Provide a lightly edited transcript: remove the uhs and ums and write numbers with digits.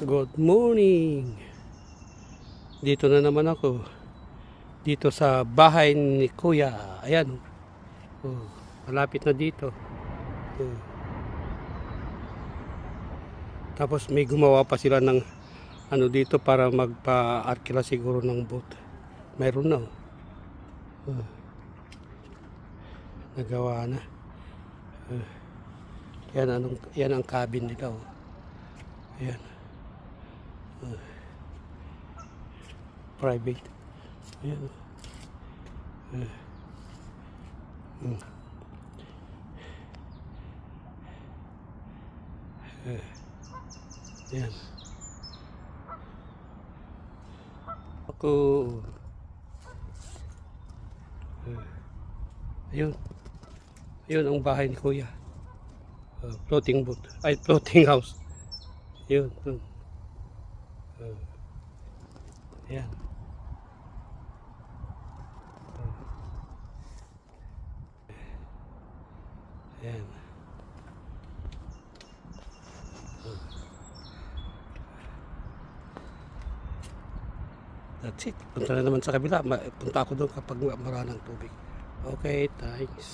Good morning. Dito na naman ako. Dito sa bahay ni Kuya. Ayan. Oh, malapit na dito. Oh. Tapos may gumawa pa sila ng ano dito para magpa-arkila siguro ng boat. Mayroon na. Oh. Nagawa na. Oh. Yan ang cabin nila. Oh. Ayan. Private. Ayan. Ayan. Ako. Ayun. Ayun ang bahay ni Kuya. Floating boat. Ay, floating house. Ayun. Ayan. Ayan. That's it. Punta na naman sa kabila. Punta ako doon kapag maranang tubig. Okay, thanks.